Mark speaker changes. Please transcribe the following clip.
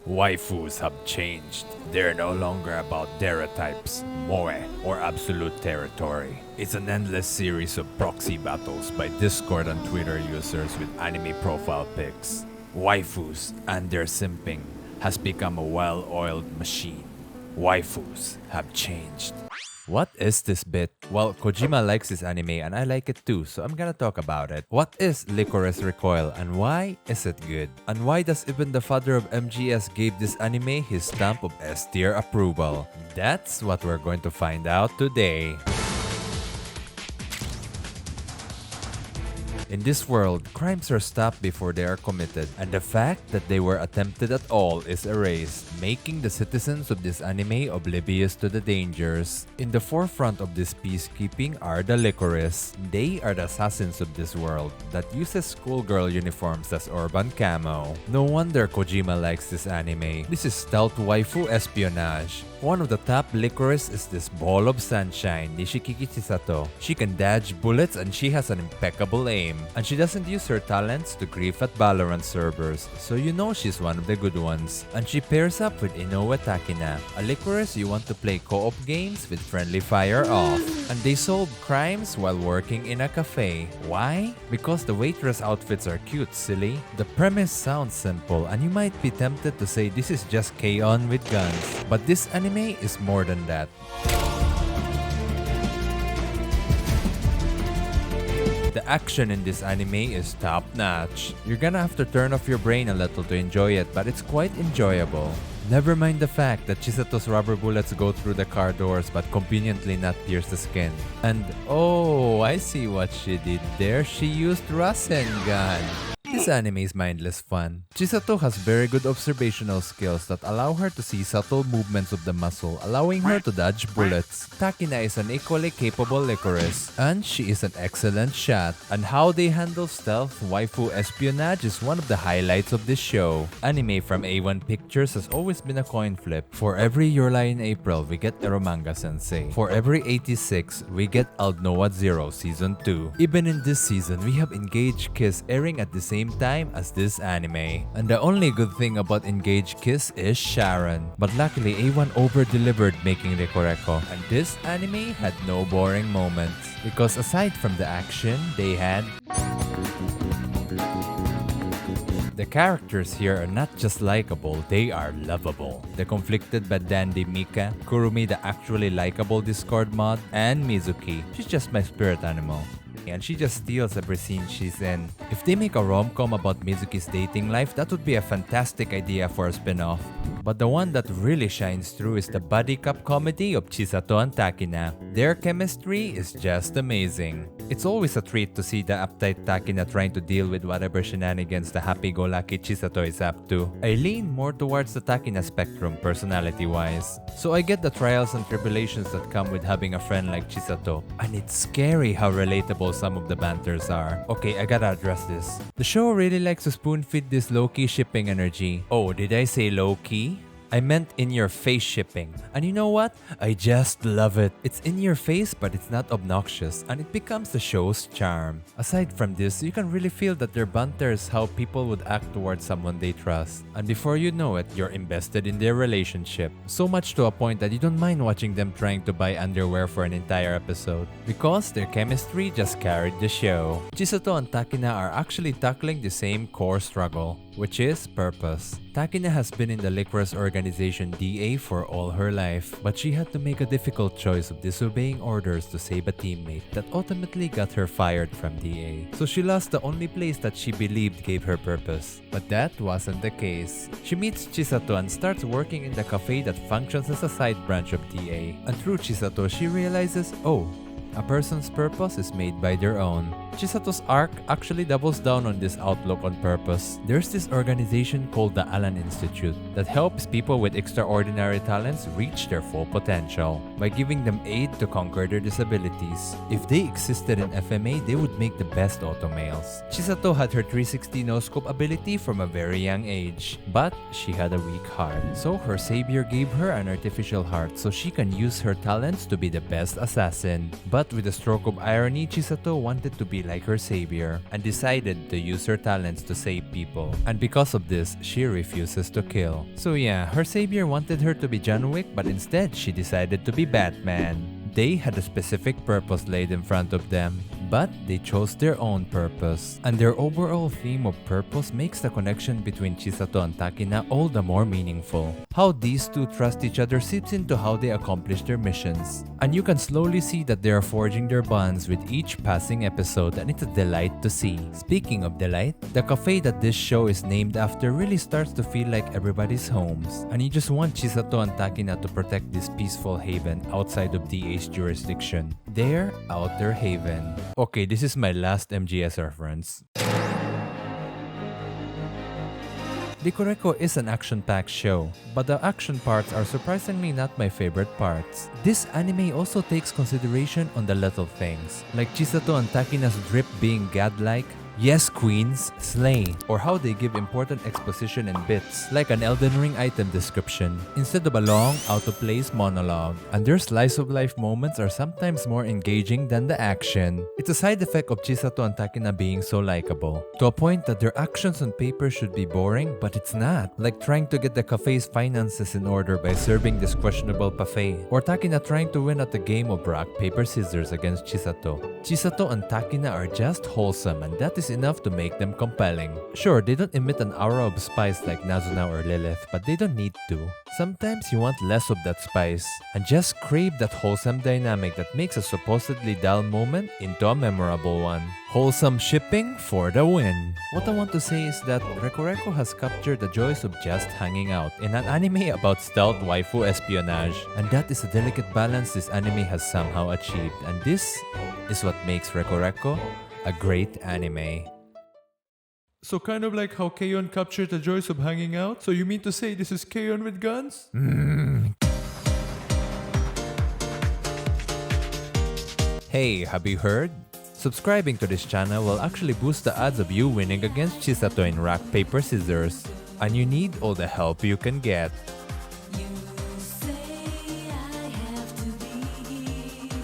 Speaker 1: Waifus have changed. They're no longer about stereotypes, moe, or absolute territory. It's an endless series of proxy battles by Discord and Twitter users with anime profile pics. Waifus and their simping has become a well-oiled machine. Waifus have changed. What is this bit? Well, Kojima likes this anime and I like it too, so I'm gonna talk about it. What is Lycoris Recoil and why is it good? And why does even the father of MGS gave this anime his stamp of S tier approval? That's what we're going to find out today. In this world, crimes are stopped before they are committed, and the fact that they were attempted at all is erased, making the citizens of this anime oblivious to the dangers. In the forefront of this peacekeeping are the Lycoris. They are the assassins of this world that uses schoolgirl uniforms as urban camo. No wonder Kojima likes this anime. This is stealth waifu espionage. One of the top Lycoris is this ball of sunshine, Nishikiki Chisato. She can dodge bullets and she has an impeccable aim. And she doesn't use her talents to grief at Valorant servers, so you know she's one of the good ones. And she pairs up with Inoue Takina, a Lycoris you want to play co-op games with friendly fire off. And they solve crimes while working in a cafe. Why? Because the waitress outfits are cute, silly. The premise sounds simple and you might be tempted to say this is just K-On with guns. But this anime is more than that. The action in this anime is top-notch. You're gonna have to turn off your brain a little to enjoy it, but it's quite enjoyable. Never mind the fact that Chisato's rubber bullets go through the car doors but conveniently not pierce the skin. And oh, I see what she did there. She used Rasengan. This anime is mindless fun. Chisato has very good observational skills that allow her to see subtle movements of the muscle, allowing her to dodge bullets. Takina is an equally capable Lycoris, and she is an excellent shot. And how they handle stealth waifu espionage is one of the highlights of this show. Anime from A1 Pictures has always been a coin flip. For every Yorla in April, we get Eromanga Sensei. For every 86, we get Aldnoa Zero Season 2. Even in this season, we have Engage Kiss airing at the same time as this anime. And the only good thing about Engage Kiss is Sharon. But luckily, A1 over-delivered making Rekoreko. And this anime had no boring moments. Because aside from the action, they had... The characters here are not just likable, they are lovable. The conflicted but dandy Mika, Kurumi the actually likable Discord mod, and Mizuki. She's just my spirit animal. And she just steals every scene she's in. If they make a rom-com about Mizuki's dating life, that would be a fantastic idea for a spin-off. But the one that really shines through is the buddy cop comedy of Chisato and Takina. Their chemistry is just amazing. It's always a treat to see the uptight Takina trying to deal with whatever shenanigans the happy-go-lucky Chisato is up to. I lean more towards the Takina spectrum personality-wise. So I get the trials and tribulations that come with having a friend like Chisato. And it's scary how relatable some of the banters are. Okay, I gotta address this. The show really likes to spoon-feed this low-key shipping energy. Oh, did I say low-key? I meant in-your-face shipping. And you know what? I just love it. It's in your face, but it's not obnoxious, and it becomes the show's charm. Aside from this, you can really feel that their banter is how people would act towards someone they trust. And before you know it, you're invested in their relationship. So much to a point that you don't mind watching them trying to buy underwear for an entire episode. Because their chemistry just carried the show. Chisato and Takina are actually tackling the same core struggle, which is purpose. Takina has been in the Lycoris organization DA for all her life, but she had to make a difficult choice of disobeying orders to save a teammate that ultimately got her fired from DA. So she lost the only place that she believed gave her purpose. But that wasn't the case. She meets Chisato and starts working in the cafe that functions as a side branch of DA. And through Chisato, she realizes, oh, a person's purpose is made by their own. Chisato's arc actually doubles down on this outlook on purpose. There's this organization called the Alan Institute that helps people with extraordinary talents reach their full potential by giving them aid to conquer their disabilities. If they existed in FMA, they would make the best automales. Chisato had her 360 no-scope ability from a very young age, but she had a weak heart. So her savior gave her an artificial heart so she can use her talents to be the best assassin. But with a stroke of irony, Chisato wanted to be like her savior and decided to use her talents to save people. And because of this, she refuses to kill. So yeah, her savior wanted her to be John Wick, but instead she decided to be Batman. They had a specific purpose laid in front of them, but they chose their own purpose. And their overall theme of purpose makes the connection between Chisato and Takina all the more meaningful. How these two trust each other seeps into how they accomplish their missions. And you can slowly see that they are forging their bonds with each passing episode, and it's a delight to see. Speaking of delight, the cafe that this show is named after really starts to feel like everybody's homes. And you just want Chisato and Takina to protect this peaceful haven outside of DA's jurisdiction. Their outer haven. Okay, this is my last MGS reference. Lycoris Recoil is an action-packed show, but the action parts are surprisingly not my favorite parts. This anime also takes consideration on the little things, like Chisato and Takina's drip being godlike, yes queens, slay, or how they give important exposition in bits, like an Elden Ring item description, instead of a long, out-of-place monologue. And their slice-of-life moments are sometimes more engaging than the action. It's a side effect of Chisato and Takina being so likable, to a point that their actions on paper should be boring, but it's not. Like trying to get the cafe's finances in order by serving this questionable buffet, or Takina trying to win at the game of rock, paper, scissors against Chisato. Chisato and Takina are just wholesome, and that is enough to make them compelling. Sure, they don't emit an aura of spice like Nazuna or Lilith, but they don't need to. Sometimes you want less of that spice, and just crave that wholesome dynamic that makes a supposedly dull moment into a memorable one. Wholesome shipping for the win. What I want to say is that Recoil Recoil has captured the joys of just hanging out in an anime about stealth waifu espionage, and that is a delicate balance this anime has somehow achieved, and this is what makes Recoil Recoil a great anime. So kind of like how K-On! Captured the joys of hanging out? So you mean to say this is K-On! With guns? Hey, have you heard? Subscribing to this channel will actually boost the odds of you winning against Chisato in rock, paper, scissors. And you need all the help you can get.